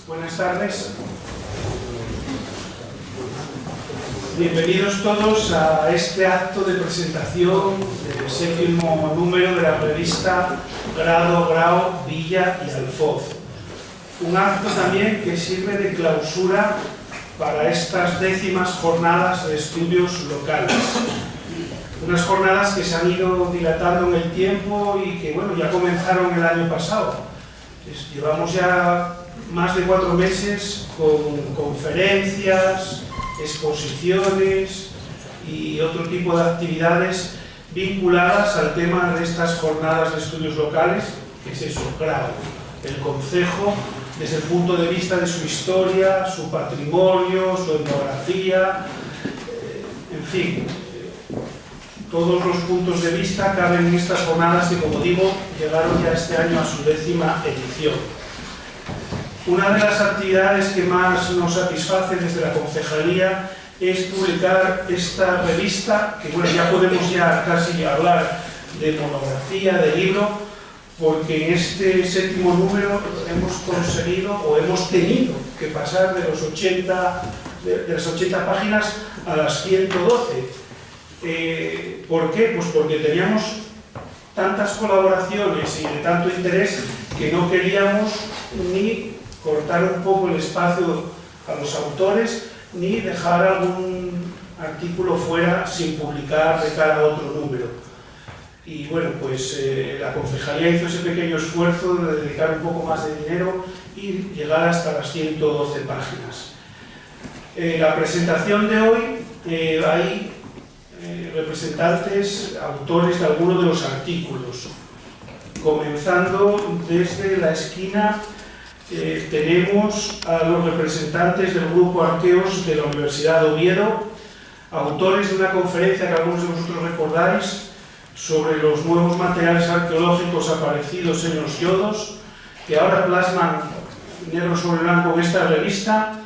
Buenas tardes. Bienvenidos todos a este acto de presentación del 7º número de la revista Grado, Grau, Villa y Alfoz. Un acto también que sirve de clausura para estas 10º jornadas de estudios locales. Unas jornadas que se han ido dilatando en el tiempo y que, bueno, ya comenzaron el año pasado. Llevamos ya más de 4 meses con conferencias, exposiciones y otro tipo de actividades vinculadas al tema de estas jornadas de estudios locales, que es eso, Grau, el concejo, desde el punto de vista de su historia, su patrimonio, su etnografía, en fin, todos los puntos de vista caben en estas jornadas que, como digo, llegaron ya este año a su 10ª edición. Una de las actividades que más nos satisface desde la concejalía es publicar esta revista, que bueno, ya podemos ya casi hablar de monografía, de libro, porque en este 7º número hemos conseguido o hemos tenido que pasar de las 80 páginas a las 112. ¿Por qué? Pues porque teníamos tantas colaboraciones y de tanto interés que no queríamos ni cortar un poco el espacio a los autores ni dejar algún artículo fuera sin publicar de cara a otro número. Y bueno, pues la concejalía hizo ese pequeño esfuerzo de dedicar un poco más de dinero y llegar hasta las 112 páginas. La presentación de hoy, hay representantes, autores de algunos de los artículos. Comenzando desde la esquina, tenemos a los representantes del Grupo Arqueos de la Universidad de Oviedo, autores de una conferencia que algunos de vosotros recordáis sobre los nuevos materiales arqueológicos aparecidos en los yodos, que ahora plasman negro sobre blanco en esta revista,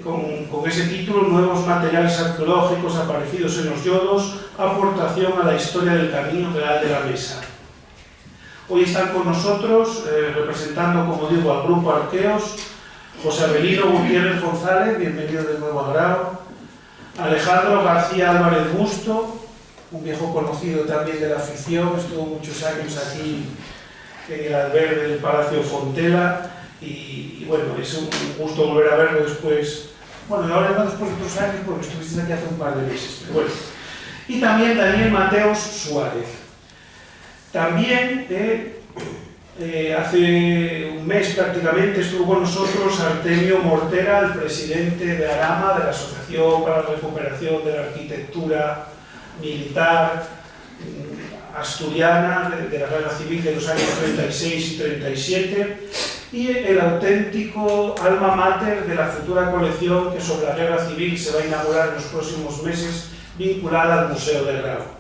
con ese título, Nuevos materiales arqueológicos aparecidos en los yodos, aportación a la historia del Camino Real de la Mesa. Hoy están con nosotros, representando, como digo, al Grupo Arqueos, José Avelino Gutiérrez González, bienvenido de nuevo a Grau, Alejandro García Álvarez Busto, un viejo conocido también de la afición, estuvo muchos años aquí en el albergue del Palacio Fontela, y bueno, es un gusto volver a verlo después, bueno, ahora no después de otros años, porque estuviste aquí hace un par de meses, pero bueno. Y también Daniel Mateos Suárez. También hace un mes prácticamente estuvo con nosotros Artemio Mortera, el presidente de ARAMA, de la Asociación para la Recuperación de la Arquitectura Militar Asturiana de la Guerra Civil de los años 36 y 37, y el auténtico alma mater de la futura colección que sobre la Guerra Civil se va a inaugurar en los próximos meses, vinculada al Museo de Grau.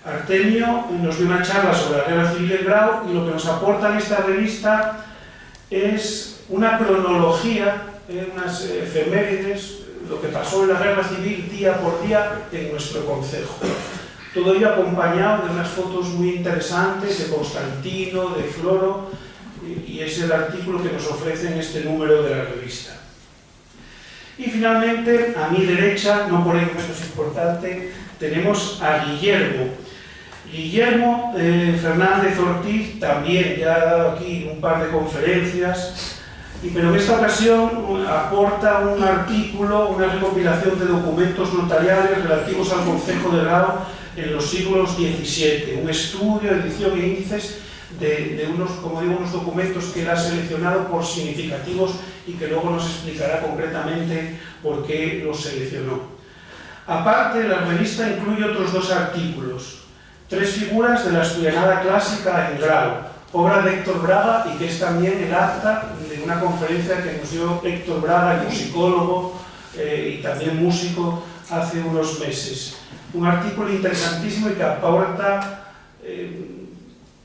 Artemio nos dio una charla sobre la Guerra Civil de Grau y lo que nos aporta en esta revista es una cronología, unas efemérides, lo que pasó en la Guerra Civil día por día en nuestro concejo. Todo ello acompañado de unas fotos muy interesantes de Constantino, de Floro, y es el artículo que nos ofrece en este número de la revista. Y finalmente, a mi derecha, no por ello menos importante, tenemos a Guillermo. Guillermo Fernández Ortiz también ya ha dado aquí un par de conferencias, pero en esta ocasión aporta un artículo, una recopilación de documentos notariales relativos al concejo de Grau en los siglos XVII, un estudio, edición e índices de unos, como digo, unos documentos que él ha seleccionado por significativos y que luego nos explicará concretamente por qué los seleccionó. Aparte, la revista incluye otros 2 artículos, 3 figuras de la asturianada clásica en Grau, obra de Héctor Braga, y que es también el acta de una conferencia que nos dio Héctor Braga, el musicólogo y también músico, hace unos meses. Un artículo interesantísimo y que aporta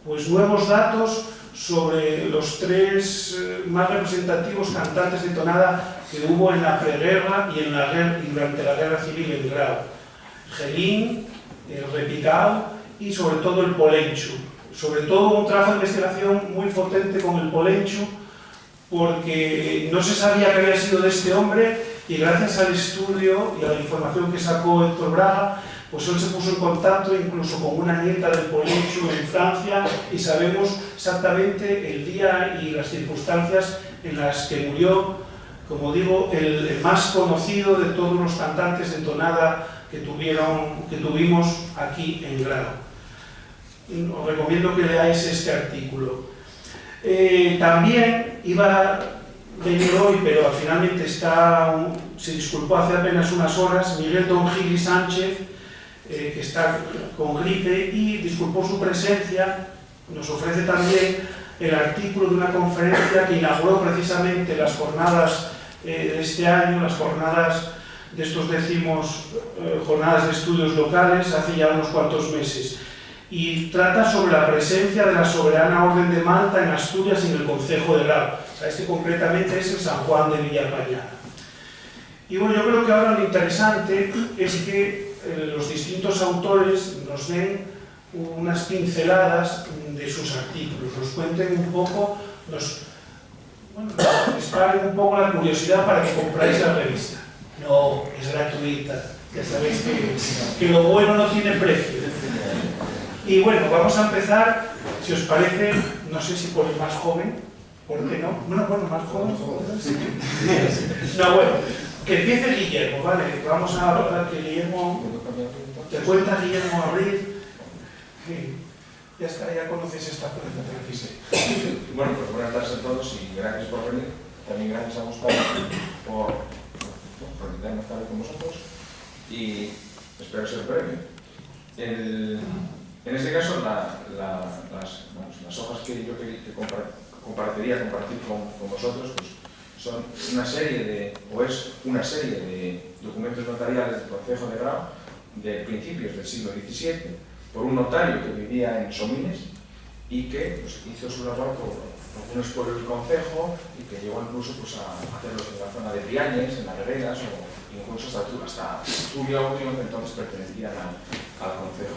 pues nuevos datos sobre los 3 más representativos cantantes de tonada que hubo en la preguerra y durante la Guerra Civil en Grau. Gelín, el Repicao y sobre todo el Polenchu. Sobre todo un trabajo de investigación muy potente con el Polenchu, porque no se sabía que había sido de este hombre, y gracias al estudio y a la información que sacó Héctor Braga, pues él se puso en contacto incluso con una nieta del Polenchu en Francia, y sabemos exactamente el día y las circunstancias en las que murió, como digo, el más conocido de todos los cantantes de tonada que tuvimos aquí en Grado. Os recomiendo que leáis este artículo. También iba a venir hoy, pero finalmente se disculpó hace apenas unas horas, Miguel Don Gili Sánchez, que está con gripe, y disculpó su presencia. Nos ofrece también el artículo de una conferencia que inauguró precisamente las jornadas de este año, las jornadas de estos jornadas de estudios locales, hace ya unos cuantos meses, y trata sobre la presencia de la Soberana Orden de Malta en Asturias y en el concejo de Grao. Sabéis que concretamente es el San Juan de Villapañana. Y bueno, yo creo que ahora lo interesante es que los distintos autores nos den unas pinceladas de sus artículos, nos cuenten un poco, nos disparen un poco la curiosidad para que compráis la revista. No, es gratuita, ya sabéis que lo bueno no tiene precio. Y bueno, vamos a empezar, si os parece, no sé si por el más joven, ¿por qué no? Bueno, más joven. No, bueno, que empiece Guillermo, ¿vale? Vamos a que Guillermo, te cuenta Guillermo Abril. Ya está, ya conoces esta presentación. Bueno, pues buenas tardes a todos y gracias por venir. También gracias a Gustavo por invitarme a estar con vosotros y espero ser breve. En este caso, las hojas que yo compartir con vosotros pues, son una serie de documentos notariales del concejo de Grao de principios del siglo XVII, por un notario que vivía en Somines y que pues, hizo su labor por algunos pueblos del concejo y que llegó incluso pues, a hacerlo en la zona de Briañes, en las Regueras o incluso hasta Turia-Urión, que entonces pertenecían al concejo.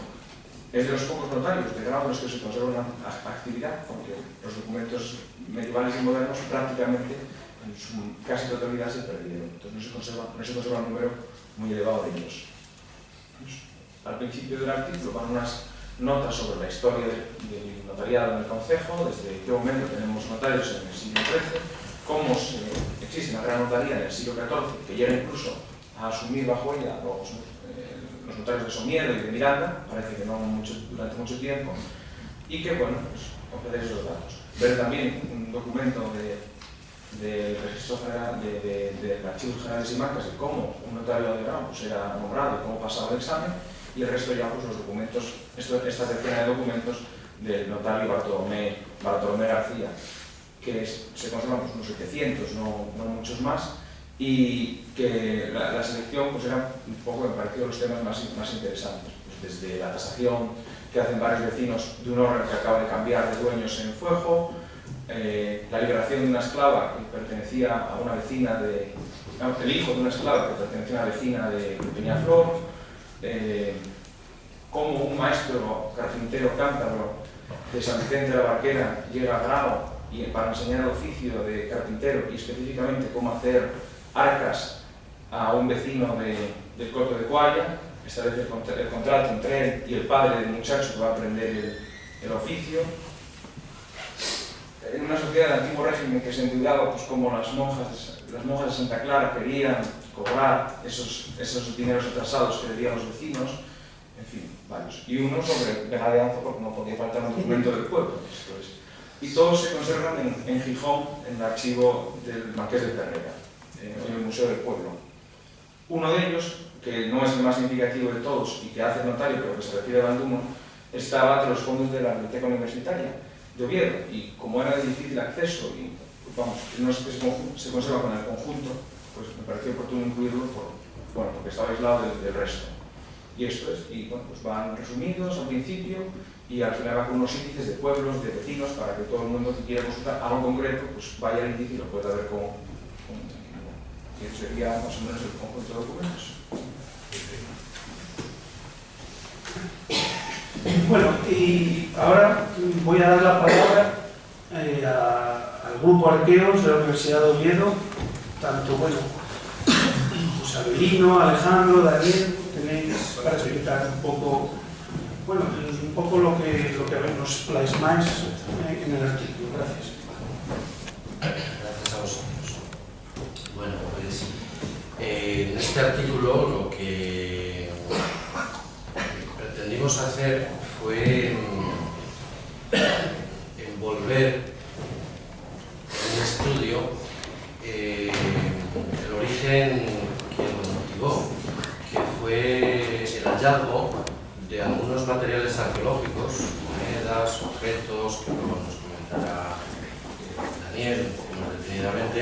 Es de los pocos notarios de Grao en los que se conserva una actividad, porque los documentos medievales y modernos prácticamente en su casi totalidad se perdieron. Entonces no se conserva un número muy elevado de ellos. Al principio del artículo van unas notas sobre la historia del notariado en el concejo, desde qué momento tenemos notarios en el siglo XIII, cómo existe una gran notaría en el siglo XIV, que llega incluso a asumir bajo ella los notarios de Somiedo y de Miranda, parece que no durante mucho tiempo, y que, bueno, pues ofrecer esos datos. Ver también un documento del registro general de archivos generales y marcas de cómo un notario de Grao pues, era nombrado y cómo pasaba el examen, y el resto ya pues, los documentos, esta decena de documentos del notario Bartolomé García, que se conservan pues, unos 700, no muchos más, y que la selección pues, era un poco, me pareció, los temas más interesantes, pues, desde la tasación que hacen varios vecinos de un órgano que acaba de cambiar de dueños en Fuejo, la liberación de una esclava que pertenecía a una vecina el hijo de una esclava que pertenecía a una vecina de Peñaflor, cómo un maestro carpintero cántabro de San Vicente de la Barquera llega a Grao para enseñar el oficio de carpintero y específicamente cómo hacer arcas a un vecino del Coto de Cuaya, establece el contrato entre él y el padre del muchacho que va a aprender el oficio. En una sociedad del antiguo régimen que se endeudaba, pues como las monjas de Santa Clara querían cobrar esos dineros atrasados que debían los vecinos, en fin, varios. Y uno sobre vegadeanza, porque no podía faltar un documento del pueblo. Y todos se conservan en Gijón, en el archivo del Marqués de Perrera, en el Museo del Pueblo. Uno de ellos, que no es el más significativo de todos y que hace el notario, pero que se refiere a Balduno, estaba entre los fondos de la Biblioteca Universitaria de Oviedo, y como era de difícil acceso y vamos, no es que se conserva con el conjunto, pues me pareció oportuno incluirlo porque estaba aislado del resto. Y esto es, y bueno, pues van resumidos al principio y al final va con unos índices de pueblos, de vecinos, para que todo el mundo que quiera consultar algo concreto, pues vaya al índice y lo pueda ver con y eso sería más o menos el conjunto de documentos. Bueno, y ahora voy a dar la palabra a al grupo Arqueos de la Universidad de Oviedo, tanto, bueno, pues Abelino, Alejandro, Daniel, tenéis para explicar un poco, bueno, un poco lo que nos plasmáis en el artículo. Gracias. Gracias a vosotros. Bueno, pues en este artículo lo que pretendimos hacer fue envolver en un estudio el origen que lo motivó, que fue el hallazgo de algunos materiales arqueológicos, monedas, objetos, que luego nos comentará Daniel un poco más detenidamente,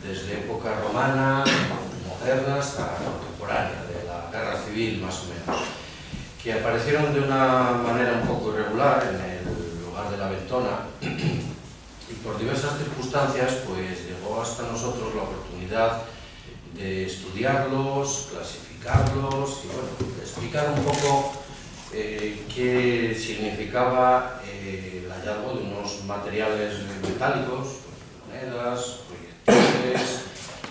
desde época romana, moderna hasta contemporánea, de la guerra civil más o menos, que aparecieron de una manera un poco irregular en el lugar de la Ventona y por diversas circunstancias pues llegó hasta nosotros la oportunidad de estudiarlos, clasificarlos y bueno, explicar un poco qué significaba el hallazgo de unos materiales metálicos, monedas, proyectiles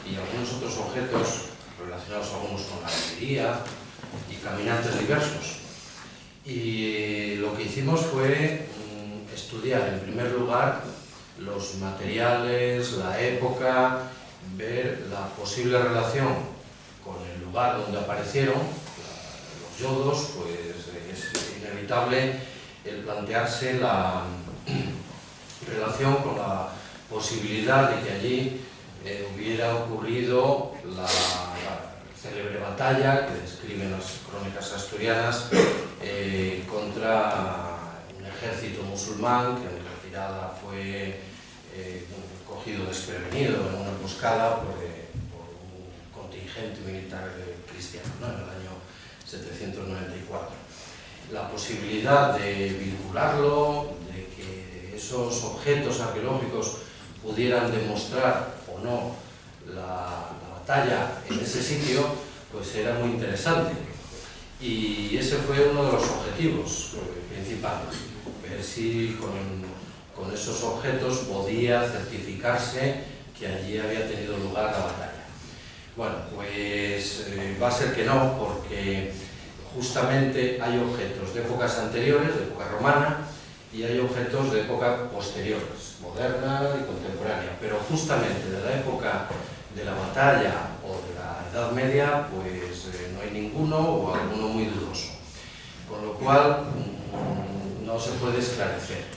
y algunos otros objetos relacionados algunos con la artillería y caminantes diversos. Y lo que hicimos fue estudiar en primer lugar los materiales, la época, ver la posible relación con el lugar donde aparecieron los yodos, pues es inevitable el plantearse la relación con la posibilidad de que allí hubiera ocurrido la célebre batalla que describen las crónicas asturianas contra un ejército musulmán que en retirada fue cogido desprevenido en una emboscada por un contingente militar cristiano, ¿no? En el año 794. La posibilidad de vincularlo, de que esos objetos arqueológicos pudieran demostrar o no la batalla en ese sitio, pues era muy interesante. Y ese fue uno de los objetivos principales, ver si con esos objetos podía certificarse que allí había tenido lugar la batalla. Bueno, pues va a ser que no, porque justamente hay objetos de épocas anteriores, de época romana, y hay objetos de época posteriores, moderna y contemporánea, pero justamente de la época de la batalla o de la Edad Media, pues no hay ninguno o alguno muy dudoso, con lo cual no se puede esclarecer.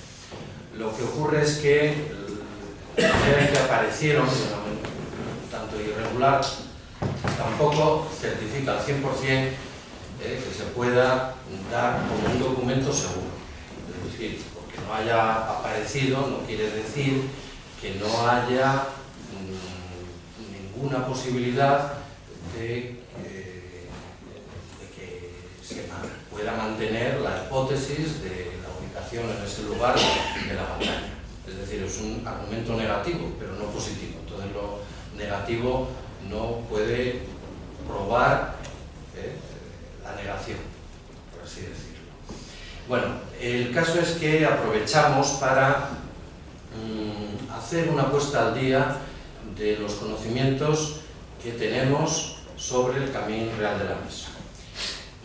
Lo que ocurre es que la manera en que aparecieron, de una manera tanto irregular, tampoco certifica al 100% que se pueda dar como un documento seguro. Es decir, porque no haya aparecido no quiere decir que no haya ninguna posibilidad de que se pueda mantener la hipótesis de la ubicación en ese lugar de la batalla. Es decir, es un argumento negativo, pero no positivo. Entonces lo negativo no puede probar la negación, por así decirlo. Bueno, el caso es que aprovechamos para hacer una puesta al día de los conocimientos que tenemos sobre el Camín Real de la Mesa.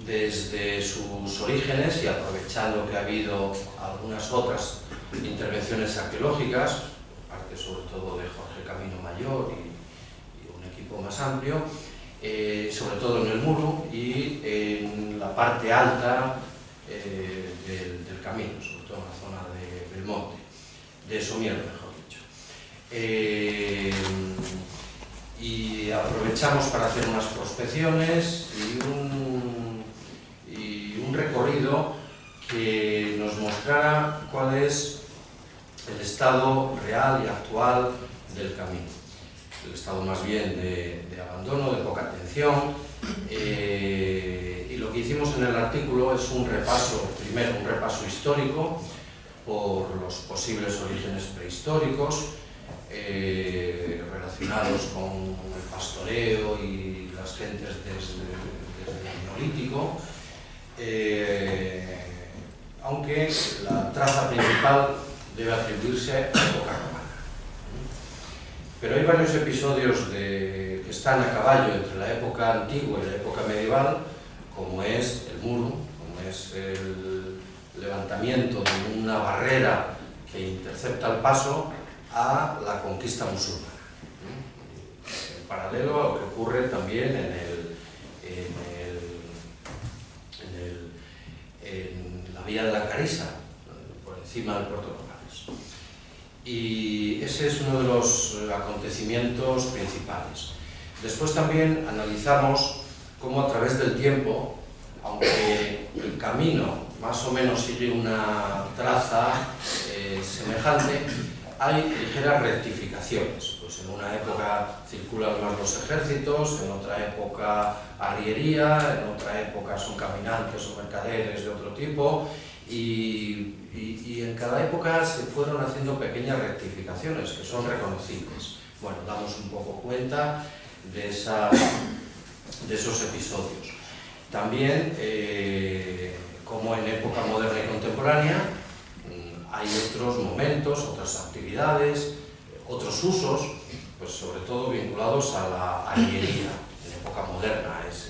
Desde sus orígenes, y aprovechando que ha habido algunas otras intervenciones arqueológicas, parte sobre todo de Jorge Camino Mayor y un equipo más amplio, sobre todo en el muro y en la parte alta del camino, sobre todo en la zona de Belmonte, de Sommier, mejor dicho. Y aprovechamos para hacer unas prospecciones y un recorrido que nos mostrara cuál es el estado real y actual del camino. El estado más bien de abandono, de poca atención, y lo que hicimos en el artículo es un repaso, primero un repaso histórico por los posibles orígenes prehistóricos relacionados con el pastoreo y las gentes desde el Neolítico, aunque la traza principal debe atribuirse a la época romana. Pero hay varios episodios que están a caballo entre la época antigua y la época medieval, como es el muro, como es el levantamiento de una barrera que intercepta el paso a la conquista musulmana. En paralelo a lo que ocurre también en la vía de la Carisa, por encima del puerto de Nogales. Y ese es uno de los acontecimientos principales. Después también analizamos cómo a través del tiempo, aunque el camino más o menos sigue una traza semejante, hay ligeras rectificaciones. Pues en una época circulan más los ejércitos, en otra época arriería, en otra época son caminantes o mercaderes de otro tipo, y en cada época se fueron haciendo pequeñas rectificaciones que son reconocibles. Bueno, damos un poco cuenta de esos episodios. También, como en época moderna y contemporánea, hay otros momentos, otras actividades, otros usos, pues sobre todo vinculados a la arriería. En época moderna es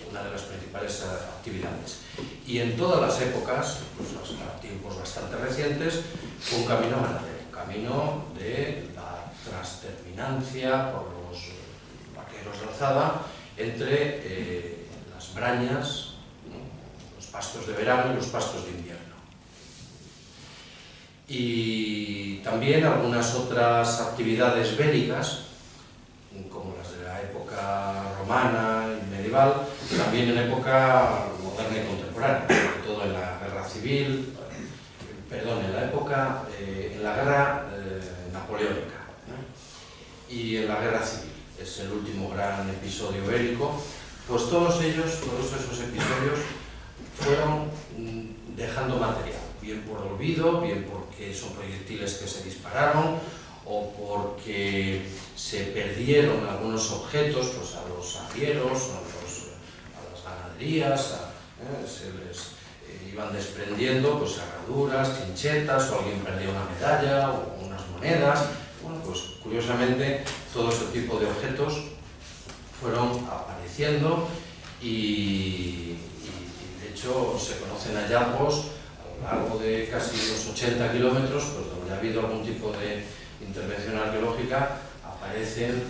una de las principales actividades. Y en todas las épocas, pues hasta tiempos bastante recientes, fue un camino ganadero, un camino de la transterminancia por los vaqueros de alzada entre las brañas, ¿no?, los pastos de verano y los pastos de invierno. Y también algunas otras actividades bélicas, como las de la época romana y medieval, también en época moderna y contemporánea, sobre todo en la guerra civil, en la guerra napoleónica, ¿eh?, y en la guerra civil. Es el último gran episodio bélico. Pues todos esos episodios fueron dejando material, bien por olvido, bien porque son proyectiles que se dispararon, o porque se perdieron algunos objetos, pues a los arrieros, a las ganaderías, se les iban desprendiendo pues herraduras, chinchetas, o alguien perdió una medalla o unas monedas. Bueno, pues curiosamente todo ese tipo de objetos fueron apareciendo y de hecho se conocen hallazgos a lo largo de casi los 80 kilómetros, pues donde ha habido algún tipo de intervención arqueológica, aparecen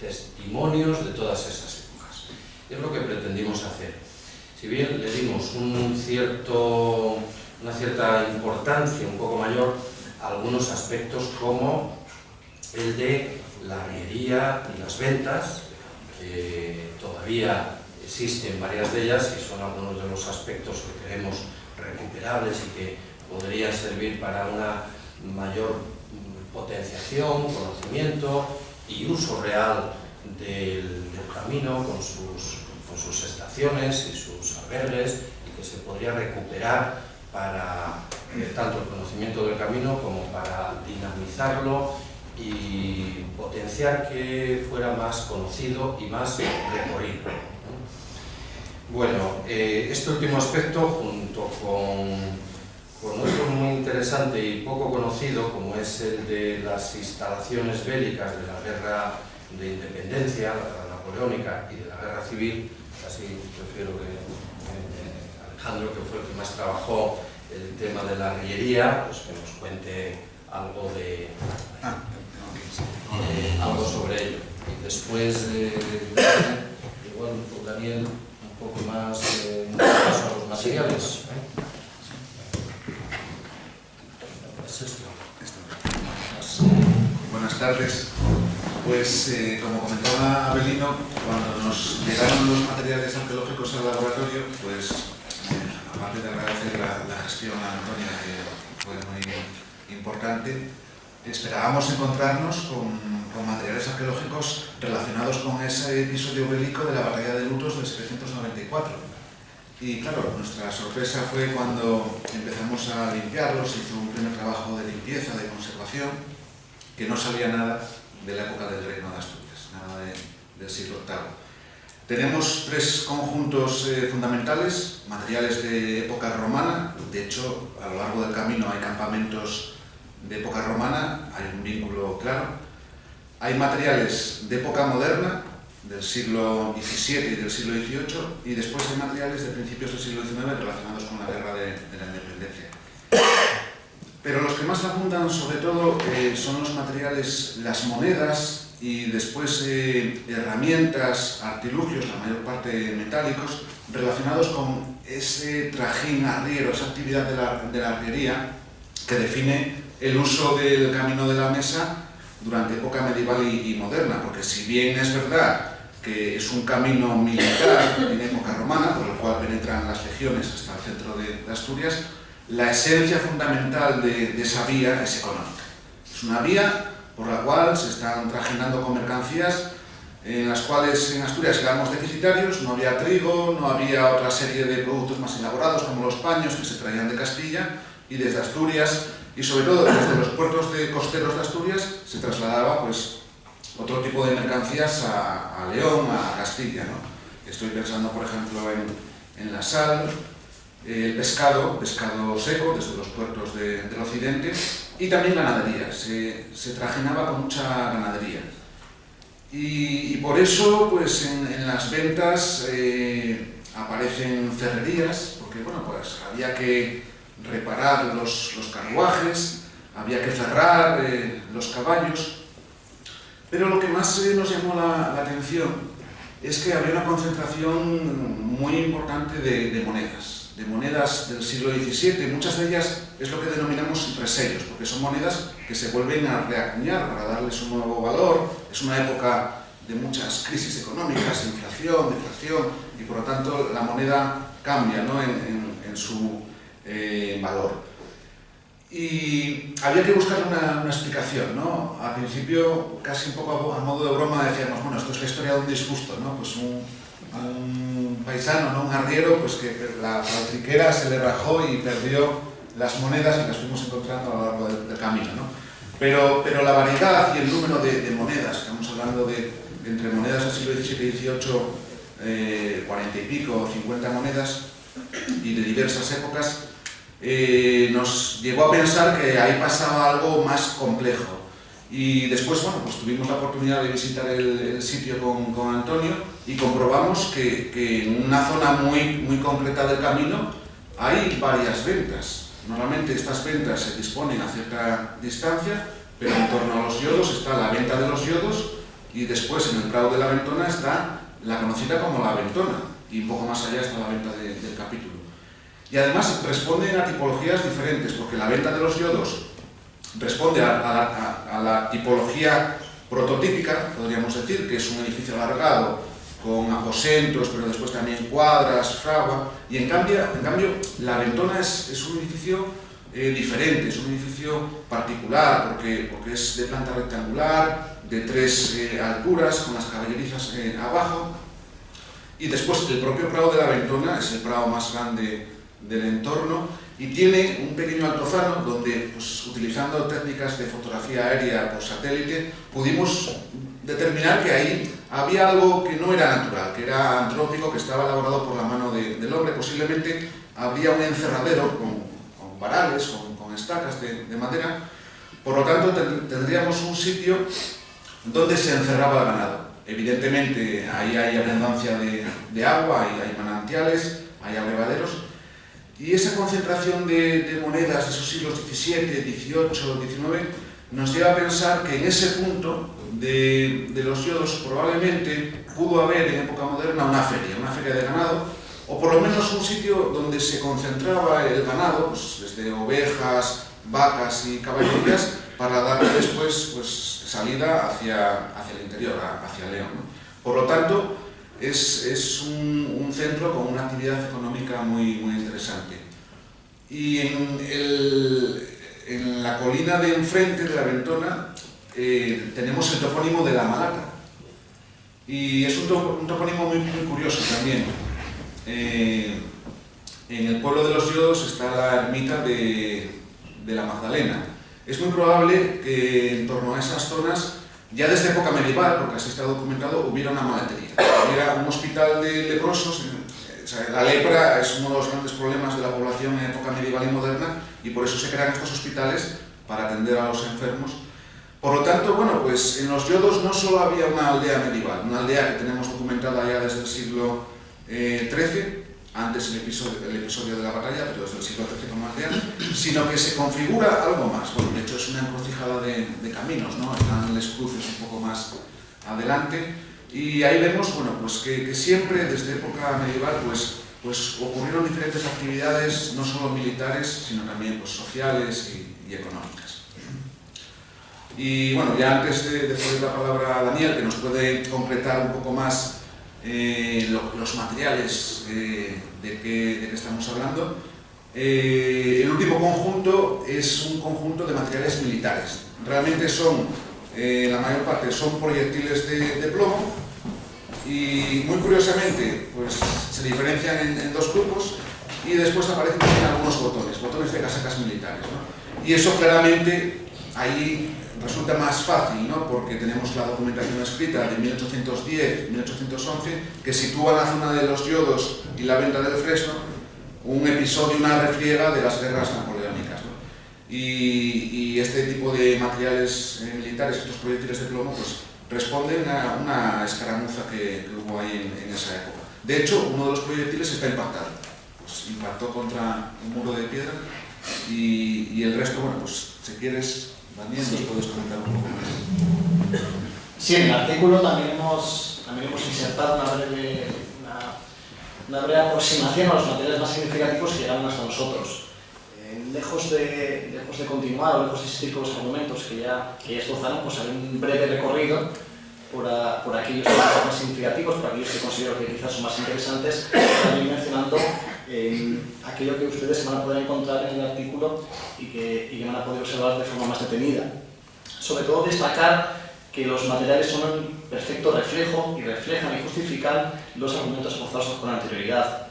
testimonios de todas esas épocas. Y es lo que pretendimos hacer. Si bien le dimos una cierta importancia un poco mayor a algunos aspectos como el de la arriería y las ventas, que todavía existen varias de ellas y son algunos de los aspectos que creemos recuperables y que podrían servir para una mayor potenciación, conocimiento y uso real del camino con sus estaciones y sus albergues, y que se podría recuperar para tanto el conocimiento del camino como para dinamizarlo y potenciar que fuera más conocido y más recorrido. Bueno, este último aspecto, junto con otro muy interesante y poco conocido, como es el de las instalaciones bélicas de la guerra de independencia, la guerra napoleónica y de la guerra civil, casi prefiero que Alejandro, que fue el que más trabajó el tema de la arriería, pues que nos cuente algo algo sobre ello. Y después, igual Daniel, un poco más paso a los materiales. ¿Es esto? Buenas tardes. Pues, como comentaba Abelino, cuando nos llegaron los materiales arqueológicos al laboratorio, pues, aparte de agradecer la gestión a Antonia, que fue muy importante, esperábamos encontrarnos con materiales arqueológicos relacionados con ese episodio bélico de la batalla de Lutos de 794. Y claro, nuestra sorpresa fue cuando empezamos a limpiarlos, hizo un primer trabajo de limpieza, de conservación, que no sabía nada de la época del Reino de Asturias, nada del siglo VIII. Tenemos tres conjuntos fundamentales, materiales de época romana. De hecho, a lo largo del camino hay campamentos de época romana, hay un vínculo claro. Hay materiales de época moderna, del siglo XVII y del siglo XVIII, y después hay materiales de principios del siglo XIX relacionados con la guerra de la independencia. Pero los que más abundan, sobre todo, son los materiales, las monedas y después herramientas, artilugios, la mayor parte metálicos, relacionados con ese trajín arriero, esa actividad de la arriería que define el uso del camino de la mesa durante época medieval y moderna, porque si bien es verdad que es un camino militar en época romana, por el cual penetran las legiones hasta el centro de Asturias, la esencia fundamental de esa vía es económica. Es una vía por la cual se están trajinando con mercancías en las cuales en Asturias éramos deficitarios, no había trigo, no había otra serie de productos más elaborados como los paños que se traían de Castilla, y desde Asturias, y sobre todo desde los puertos costeros de Asturias, se trasladaba pues otro tipo de mercancías a León, a Castilla, ¿no? Estoy pensando, por ejemplo, en la sal, el pescado seco desde los puertos del occidente, y también ganadería. Se trajinaba con mucha ganadería. Y por eso, pues en las ventas aparecen ferrerías, porque bueno, pues había que reparar los carruajes, había que cerrar los caballos. Pero lo que más nos llamó la atención es que había una concentración muy importante de monedas del siglo XVII. Muchas de ellas es lo que denominamos resellos, porque son monedas que se vuelven a reacuñar para darles un nuevo valor. Es una época de muchas crisis económicas, inflación, deflación, y por lo tanto la moneda cambia, ¿no?, en su valor. Y había que buscar una explicación, ¿no? Al principio, casi un poco a modo de broma, decíamos, bueno, esto es la historia de un disgusto, ¿no? Pues un paisano, ¿no?, un arriero, pues que la triquera se le rajó y perdió las monedas y las fuimos encontrando a lo largo del camino, ¿no? Pero la variedad y el número de monedas, estamos hablando de entre monedas del siglo XVII y XVIII, 40 y pico, 50 monedas, y de diversas épocas, nos llevó a pensar que ahí pasaba algo más complejo. Y después, bueno, pues tuvimos la oportunidad de visitar el sitio con Antonio y comprobamos que en una zona muy concreta del camino hay varias ventas. Normalmente estas ventas se disponen a cierta distancia, pero en torno a los yodos está la venta de los yodos, y después en el Prado de la Ventona está la conocida como la Ventona, y un poco más allá está la venta del capítulo. Y además responden a tipologías diferentes, porque la venta de los yodos responde a la tipología prototípica, podríamos decir, que es un edificio alargado con aposentos, pero después también cuadras, fragua, y en cambio la Ventona es un edificio diferente, es un edificio particular, porque es de planta rectangular, de 3 alturas, con las caballerizas abajo, y después el propio Prado de la Ventona es el prado más grande del entorno, y tiene un pequeño altozano donde, pues, utilizando técnicas de fotografía aérea por satélite, pudimos determinar que ahí había algo que no era natural, que era antrópico, que estaba elaborado por la mano del hombre. Posiblemente habría un encerradero con varales, con estacas de madera. Por lo tanto, tendríamos un sitio donde se encerraba el ganado. Evidentemente, ahí hay abundancia de agua, hay manantiales, hay abrevaderos. Y esa concentración de monedas de esos siglos XVII, XVIII, XIX nos lleva a pensar que en ese punto de los yodos probablemente pudo haber en época moderna una feria de ganado, o por lo menos un sitio donde se concentraba el ganado, pues, desde ovejas, vacas y caballerías, para darle después, pues, salida hacia el interior, hacia León, ¿no? Por lo tanto, es un centro con una actividad económica muy interesante. Y en la colina de enfrente de la Ventona tenemos el topónimo de la Malata. Y es un topónimo muy curioso también. En el pueblo de los yodos está la ermita de la Magdalena. Es muy probable que en torno a esas zonas, ya desde época medieval, porque así está documentado, hubiera una malatería, hubiera un hospital de leprosos. O sea, la lepra es uno de los grandes problemas de la población en época medieval y moderna, y por eso se crean estos hospitales para atender a los enfermos. Por lo tanto, bueno, pues en los yodos no solo había una aldea medieval, una aldea que tenemos documentada ya desde el siglo XIII, antes el episodio de la batalla, pero desde el siglo XIII como aldea, sino que se configura algo más. Bueno, de hecho es una encrucijada de caminos, ¿no? Están Les Cruces un poco más adelante, y ahí vemos, bueno, pues que siempre desde época medieval pues ocurrieron diferentes actividades, no solo militares, sino también pues, sociales y económicas. Y bueno, ya antes de ceder la palabra a Daniel, que nos puede concretar un poco más los materiales de que estamos hablando, el último conjunto es un conjunto de materiales militares. Realmente son, la mayor parte son proyectiles de plomo, y muy curiosamente pues, se diferencian en dos grupos, y después aparecen también algunos botones de casacas militares, ¿no? Y eso claramente ahí resulta más fácil, ¿no? Porque tenemos la documentación escrita de 1810-1811 que sitúa la zona de los yodos y la venta del fresno, un episodio, una refriega de las guerras napoleónicas, ¿no? Y este tipo de materiales militares, estos proyectiles de plomo, pues responden a una escaramuza que hubo ahí en esa época. De hecho, uno de los proyectiles está impactado, pues impactó contra un muro de piedra, y el resto, bueno, pues si quieres, Daniel, nos puedes comentar un poco más. Sí, en el artículo también hemos insertado una breve aproximación a los materiales más significativos que llegaron hasta nosotros. Lejos de continuar o lejos de existir con los argumentos que ya esbozaron, pues haré un breve recorrido por aquellos más significativos, por aquellos que considero que quizás son más interesantes, también mencionando aquello que ustedes van a poder encontrar en el artículo y que van a poder observar de forma más detenida. Sobre todo destacar que los materiales son un perfecto reflejo y reflejan y justifican los argumentos esbozados con anterioridad.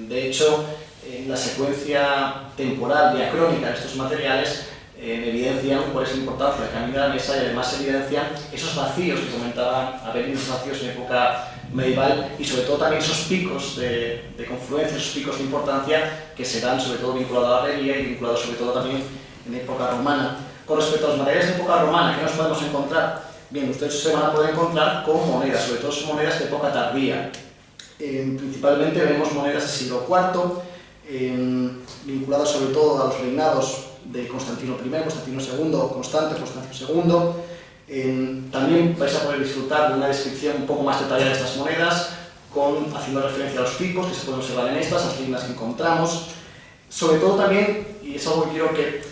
De hecho, en la secuencia temporal diacrónica de estos materiales evidencian cuál es la importancia del camino de la mesa, y además evidencian esos vacíos que comentaban Abelino, esos vacíos en época medieval, y sobre todo también esos picos de confluencia, esos picos de importancia que se dan sobre todo vinculados a la herrería y vinculados sobre todo también en época romana. Con respecto a los materiales de época romana, ¿qué nos podemos encontrar? Bien, ustedes se van a poder encontrar con monedas, sobre todo son monedas de época tardía. Principalmente vemos monedas del siglo IV, vinculadas sobre todo a los reinados de Constantino I, Constantino II, Constantino II. También vais a poder disfrutar de una descripción un poco más detallada de estas monedas, haciendo referencia a los tipos que se pueden observar en estas, las líneas que encontramos. Sobre todo también, y es algo que quiero que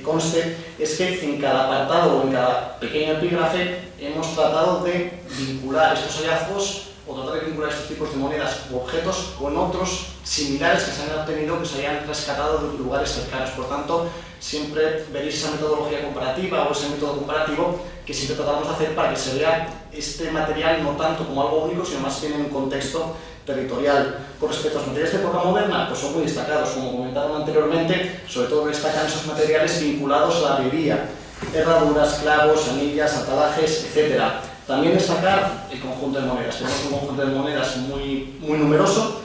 conste, es que en cada apartado o en cada pequeño epígrafe hemos tratado de vincular estos hallazgos o tratar de vincular estos tipos de monedas u objetos con otros similares que se han obtenido, que se hayan rescatado de lugares cercanos. Por tanto, siempre veréis esa metodología comparativa o ese método comparativo que siempre tratamos de hacer para que se vea este material no tanto como algo único, sino más bien en un contexto territorial. Con respecto a los materiales de época moderna, pues son muy destacados, como comentaron anteriormente, sobre todo destacan esos materiales vinculados a la herrería, herraduras, clavos, anillas, atalajes, etc. También destacar el conjunto de monedas. Tenemos un conjunto de monedas muy numeroso.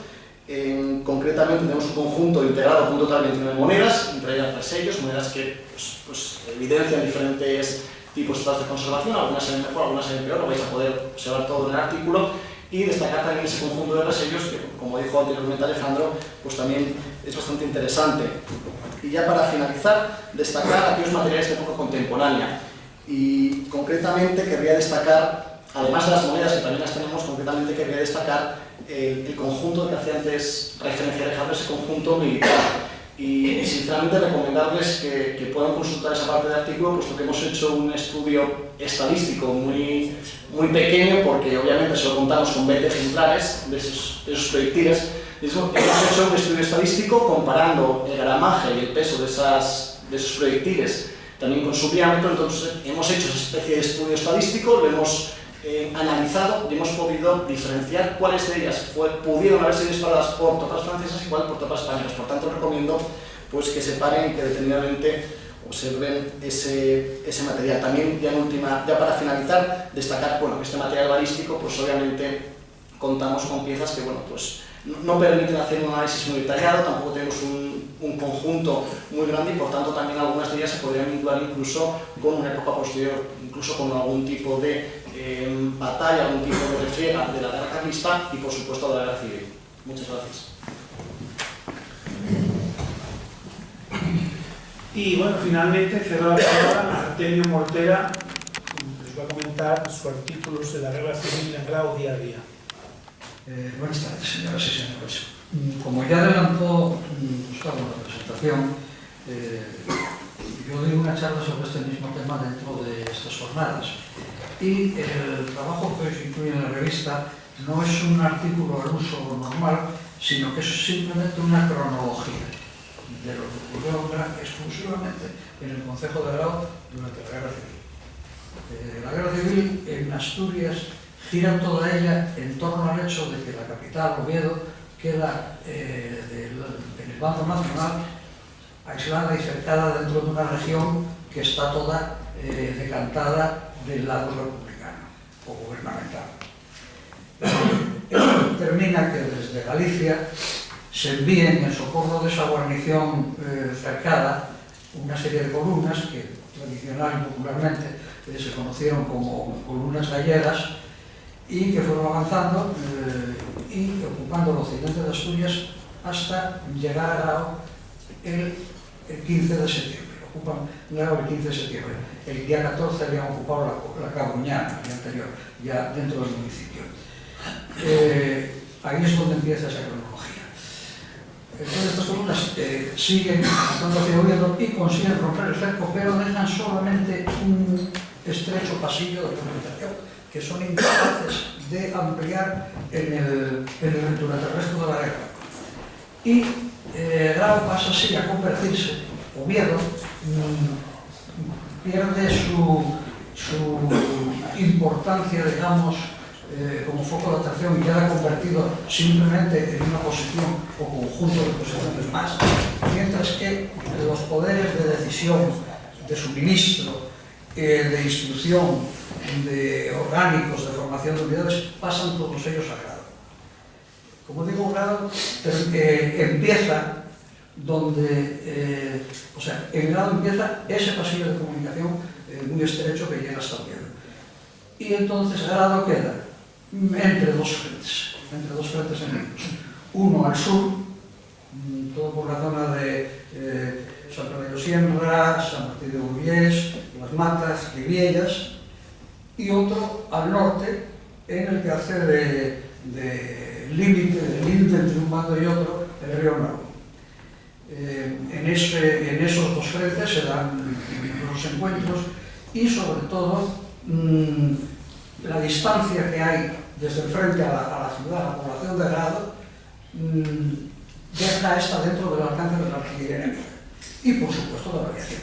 Concretamente tenemos un conjunto integrado con un total de 29 monedas, entre ellas resellos, monedas que pues evidencian diferentes tipos de estados de conservación, algunas se ven mejor, algunas se ven peor, lo vais a poder observar todo en el artículo, y destacar también ese conjunto de resellos que, como dijo anteriormente Alejandro, pues también es bastante interesante. Y ya para finalizar, destacar aquellos materiales de época contemporánea. Y concretamente querría destacar, además de las monedas que también las tenemos, concretamente querría destacar el conjunto que hacía antes referencia a Alejandro, ese conjunto militar. Y sinceramente recomendarles que puedan consultar esa parte del artículo, puesto que hemos hecho un estudio estadístico muy pequeño, porque obviamente solo contamos con 20 ejemplares de esos proyectiles. Hemos hecho un estudio estadístico comparando el gramaje y el peso de esos proyectiles también con su diámetro. Entonces hemos hecho esa especie de estudio estadístico, lo hemos analizado y hemos podido diferenciar cuáles de ellas pudieron haber sido disparadas por tropas francesas y cuáles por tropas españolas. Por tanto, recomiendo pues, que se paren y que detenidamente observen ese material. También, ya para finalizar, destacar que este material balístico, pues obviamente contamos con piezas que pues, no permiten hacer un análisis muy detallado, tampoco tenemos un un conjunto muy grande y por tanto también algunas de ellas se podrían vincular incluso con una época posterior, incluso con algún tipo de batalla, algún tipo de refriega de la guerra carlista y por supuesto de la guerra civil. Muchas gracias. Y bueno, finalmente cedo la palabra a Artemio Mortera, que nos va a comentar su artículo de la guerra civil en Grau día a día. Buenas tardes, señoras y señores. Como ya adelantó Gustavo en la presentación, yo di una charla sobre este mismo tema dentro de estas jornadas. Y el trabajo que se incluye en la revista no es un artículo al uso normal, sino que es simplemente una cronología de lo que ocurrió exclusivamente en el Concejo de Grau durante la Guerra Civil. La Guerra Civil en Asturias gira toda ella en torno al hecho de que la capital, Oviedo, queda en el bando nacional, aislada y cercada dentro de una región que está toda decantada del lado republicano o gubernamental. Esto determina que desde Galicia se envíen en socorro de esa guarnición cercada una serie de columnas que tradicional y popularmente se conocieron como columnas gallegas y que fueron avanzando y ocupando el occidente de Asturias hasta llegar a Grau el 15 de septiembre. Ocupan Grau el 15 de septiembre. El día 14 habían ocupado la Cabuñana, el día anterior, ya dentro del municipio. Ahí es donde empieza esa cronología. Entonces estas columnas siguen avanzando hacia Oviedo y consiguen romper el cerco, pero dejan solamente un estrecho pasillo de comunicación que son incapaces de ampliar durante el resto de la guerra. Y Grau pasa así a convertirse, Oviedo pierde su importancia, digamos, como foco de atracción y queda convertido simplemente en una posición o conjunto de posiciones más, mientras que los poderes de decisión, de suministro, de instrucción, de orgánicos, de formación de unidades, pasan todos ellos a Grau. Como digo, Grau empieza donde, en Grau empieza ese pasillo de comunicación muy estrecho que llega hasta Oviedo. Y entonces Grau queda entre dos frentes enemigos. Uno al sur, todo por la zona de San Pedro Siembra, San Martín de Burgués, Las Matas, Riviellas, y otro al norte, en el que hace de límite entre un bando y otro el río Nau. En esos dos frentes se dan los encuentros y sobre todo la distancia que hay desde el frente a la ciudad, a la población de Grado, deja esta dentro del alcance de la artillería enemiga y por supuesto de la aviación.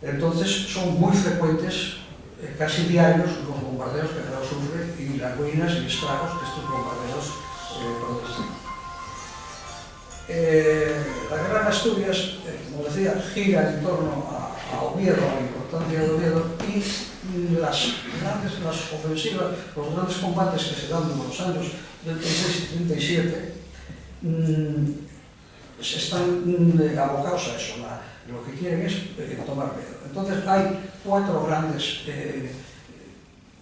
Entonces son muy frecuentes, casi diarios, los bombardeos que Grau sufre y las ruinas y estragos que estos bombardeos producen. La guerra en Asturias, como decía, gira en torno a Oviedo, a la importancia de Oviedo, y las ofensivas, los grandes combates que se dan en los años 36 y 37 están abocados a eso. Lo que quieren es tomar Oviedo. Entonces hay 4 grandes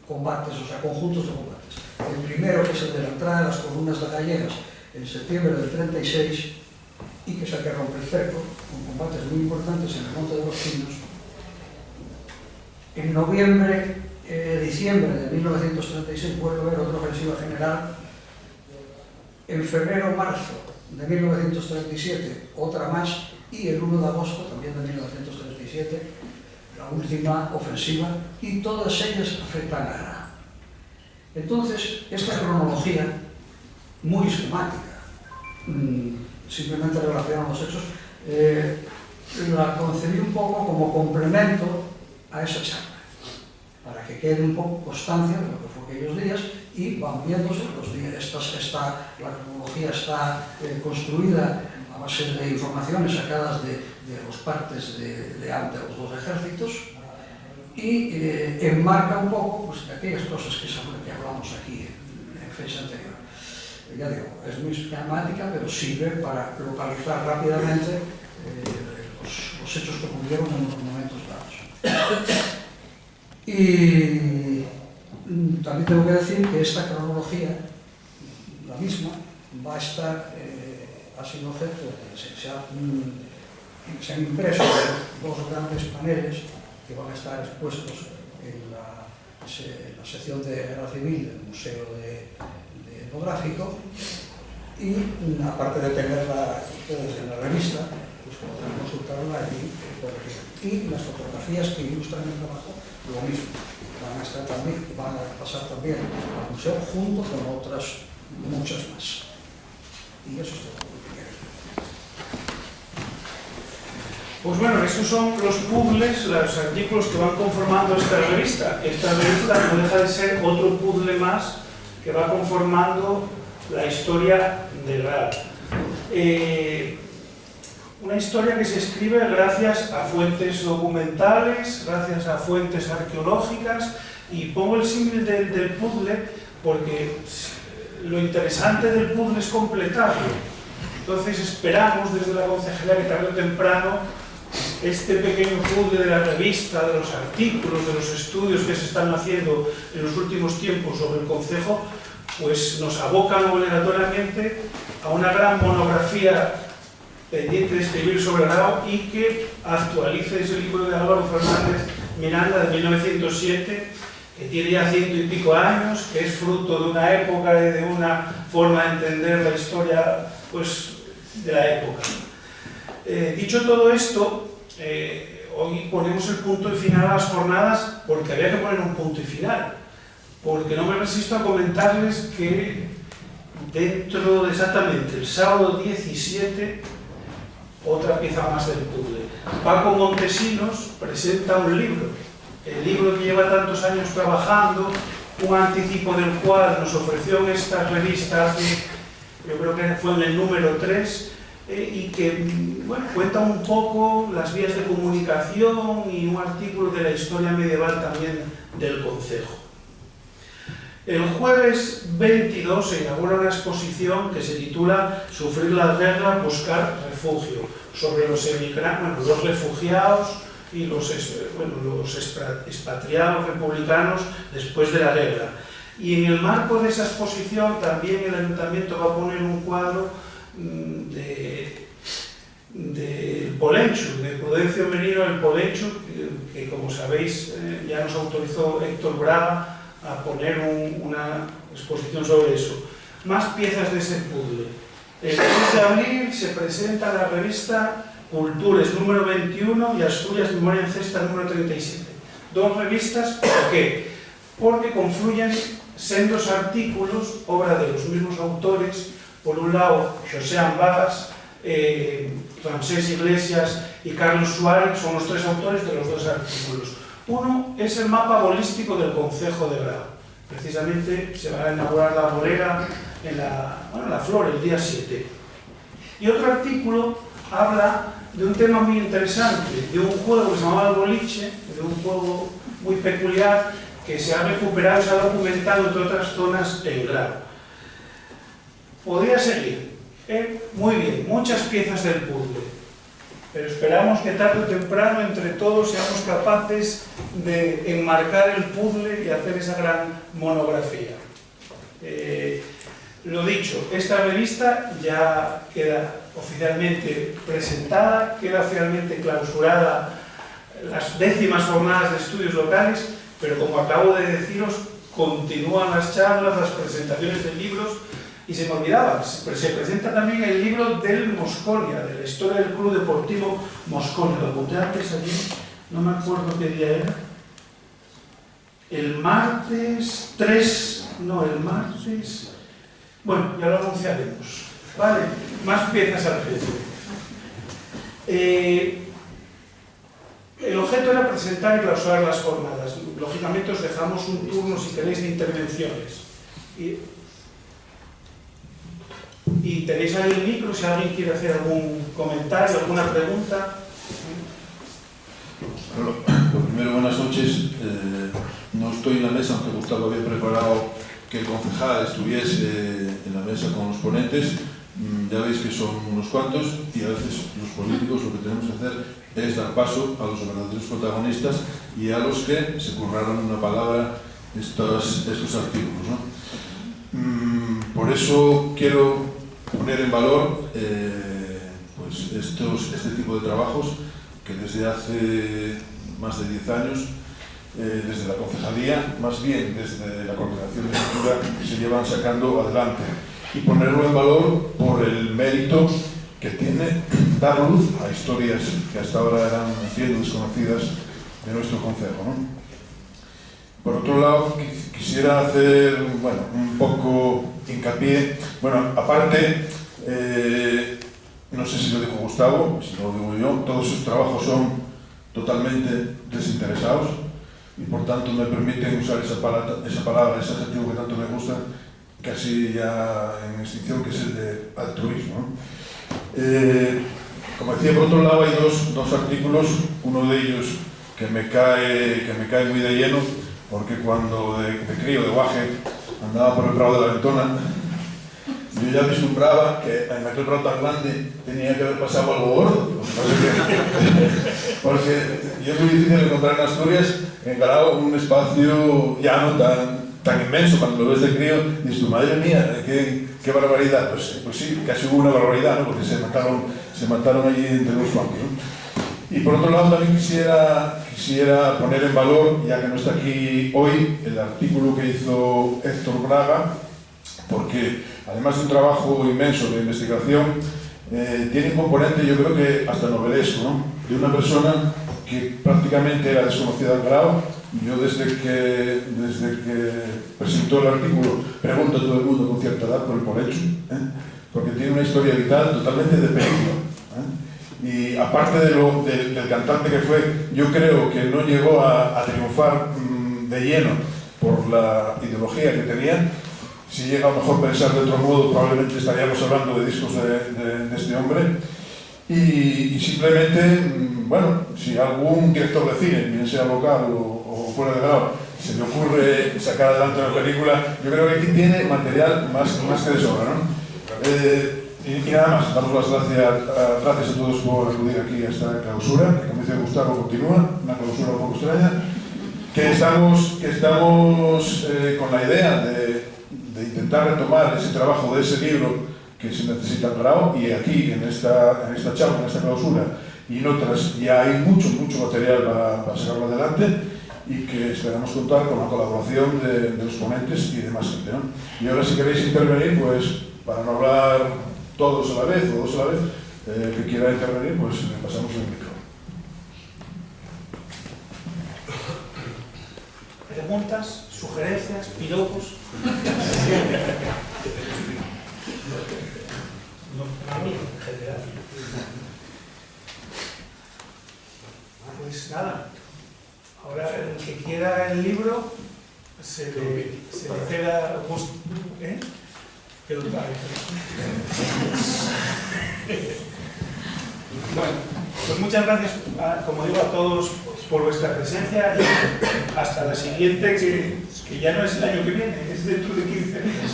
combates, conjuntos de combates. El primero, que es el de la entrada de las columnas de gallegas en septiembre del 36, y que es el que rompe el cerco, con combates muy importantes en el Monte de los Pinos. En noviembre, diciembre de 1936 vuelve a haber otra ofensiva general. En febrero, marzo de 1937 otra más, y el 1 de agosto también de 1937 la última ofensiva, y todas ellas afectan a Grau. Entonces, esta cronología muy esquemática, simplemente relacionando los hechos, la concebí un poco como complemento a esa charla, para que quede un poco constancia de lo que fue aquellos días y van viéndose los días. La cronología está construida a base de informaciones sacadas de los partes de los dos ejércitos y enmarca un poco aquellas cosas que hablamos aquí en fecha anterior. ya digo, es muy esquemática, pero sirve para localizar rápidamente los hechos que ocurrieron en los momentos dados. Y también tengo que decir que esta cronología, la misma, va a estar, ha sido objeto, se han impreso dos grandes paneles que van a estar expuestos en la sección de Guerra Civil del Museo Etnográfico, y aparte de tenerla ustedes en la revista, pues podrán consultarla allí. Y las fotografías que ilustran el trabajo, lo mismo, van a pasar también al museo junto con otras muchas más. Y eso es todo lo que quiero decir. Pues bueno, esos son los puzzles, los artículos que van conformando esta revista. Esta revista no deja de ser otro puzzle más que va conformando la historia de Grau. Una historia que se escribe gracias a fuentes documentales, gracias a fuentes arqueológicas, y pongo el símil del puzzle porque lo interesante del puzzle es completarlo. Entonces esperamos desde la concejalía que tarde o temprano este pequeño puzzle de la revista, de los artículos, de los estudios que se están haciendo en los últimos tiempos sobre el concejo, pues nos abocan obligatoriamente a una gran monografía pendiente de escribir sobre Grau y que actualice ese libro de Álvaro Fernández Miranda de 1907, que tiene ya 100 y pico años, que es fruto de una época y de una forma de entender la historia, pues, de la época. Dicho todo esto, hoy ponemos el punto y final a las jornadas porque había que poner un punto y final, porque no me resisto a comentarles que dentro de exactamente el sábado 17, otra pieza más del puzzle. Paco Montesinos presenta un libro, el libro que lleva tantos años trabajando, un anticipo del cual nos ofreció en esta revista hace, yo creo que fue en el número 3, y que, bueno, cuenta un poco las vías de comunicación y un artículo de la historia medieval también del concejo. El jueves 22 se inaugura una exposición que se titula Sufrir la guerra, buscar refugio, sobre los emigrantes, los refugiados y los expatriados republicanos después de la guerra. Y en el marco de esa exposición también el ayuntamiento va a poner un cuadro de Polenchu, de Prudencio Merino el Polenchu, que como sabéis ya nos autorizó Héctor Braga a poner una exposición sobre eso. Más piezas de ese puzzle. El 3 de abril se presenta la revista Cultures número 21 y Asturias Memoria Ancestra número 37. Dos revistas, ¿por qué? Porque confluyen sendos artículos, obra de los mismos autores. Por un lado, José Ambagas, Ramsés Iglesias y Carlos Suárez son los tres autores de los dos artículos. Uno es el mapa bolístico del concejo de Grau. Precisamente se va a inaugurar la bolera en la Flor el día 7. Y otro artículo habla de un tema muy interesante, de un juego que se llamaba el boliche, de un juego muy peculiar que se ha recuperado, se ha documentado entre otras zonas en Grau. Podría seguir. Muy bien, muchas piezas del puzzle, pero esperamos que tarde o temprano entre todos seamos capaces de enmarcar el puzzle y hacer esa gran monografía. Lo dicho, esta revista ya queda oficialmente presentada, queda oficialmente clausurada las 10º jornadas de estudios locales, pero como acabo de deciros, continúan las charlas, las presentaciones de libros. Y se me olvidaba, se presenta también el libro del Mosconia, de la historia del Club Deportivo Mosconia. Lo apunté antes allí, no me acuerdo qué día era. El martes 3, no, el martes... Bueno, ya lo anunciaremos. Vale, más piezas al precio. El objeto era presentar y clausurar las jornadas. Lógicamente os dejamos un turno, si tenéis, de intervenciones. Y tenéis ahí el micro, si alguien quiere hacer algún comentario, alguna pregunta. Lo primero, buenas noches. No estoy en la mesa, aunque Gustavo había preparado que el concejal estuviese en la mesa con los ponentes. Ya veis que son unos cuantos y a veces los políticos lo que tenemos que hacer es dar paso a los verdaderos protagonistas y a los que se curraron una palabra estos artículos, ¿no? Por eso quiero poner en valor pues este tipo de trabajos que desde hace más de 10 años, desde la concejalía, más bien desde la Coordinación de Cultura, se llevan sacando adelante, y ponerlo en valor por el mérito que tiene dar luz a historias que hasta ahora eran, entiendo, desconocidas de nuestro concejo, ¿no? Por otro lado, quisiera hacer, bueno, un poco hincapié, bueno, aparte, no sé si lo dijo Gustavo, si no lo digo yo, todos sus trabajos son totalmente desinteresados y por tanto me permiten usar esa palabra, ese adjetivo que tanto me gusta, casi ya en extinción, que es el de altruismo, ¿no? Como decía, por otro lado hay dos artículos, uno de ellos que me cae muy de lleno, porque cuando de crío, de guaje, andaba por el Prado de la Ventona, yo ya vislumbraba que en aquel prado tan grande tenía que haber pasado algo gordo, porque yo es muy difícil encontrar en Asturias, en Garao, un espacio llano tan inmenso. Cuando lo ves de crío, dices, madre mía, qué barbaridad. Pues sí, casi hubo una barbaridad, ¿no? Porque se mataron allí entre los cuantos, ¿no? Y por otro lado también quisiera poner en valor, ya que no está aquí hoy, el artículo que hizo Héctor Braga, porque además de un trabajo inmenso de investigación, tiene un componente, yo creo que hasta novelesco, ¿no? De una persona que prácticamente era desconocida en Grau. Yo desde que presentó el artículo pregunto a todo el mundo con cierta edad por el hecho, porque tiene una historia vital totalmente de película. Y aparte del cantante que fue, yo creo que no llegó a triunfar de lleno por la ideología que tenía. Si llega a lo mejor pensar de otro modo, probablemente estaríamos hablando de discos de este hombre. Y simplemente, bueno, si algún director de cine, bien sea local o fuera de Grau, se le ocurre sacar adelante una película, yo creo que aquí tiene material más que de sobra, ¿no? Y nada más, damos las gracias a todos por acudir aquí a esta clausura, que como dice Gustavo continúa, una clausura un poco extraña, que estamos con la idea de intentar retomar ese trabajo de ese libro que se necesita en Grau, y aquí en esta charla, en esta clausura y en otras ya hay mucho material para sacarlo adelante, y que esperamos contar con la colaboración de los ponentes y de más gente, ¿no? Y ahora, si queréis intervenir, pues para no hablar todos a la vez o dos a la vez, que quiera intervenir, pues le pasamos el micro. Preguntas, sugerencias, piropos. No, a mí en general. Pues nada, ahora el que quiera el libro se le queda gusto, ¿eh? Que lo trae. Bueno, pues muchas gracias, como digo, a todos por vuestra presencia, y hasta la siguiente, que ya no es el año que viene, es dentro de 15 días.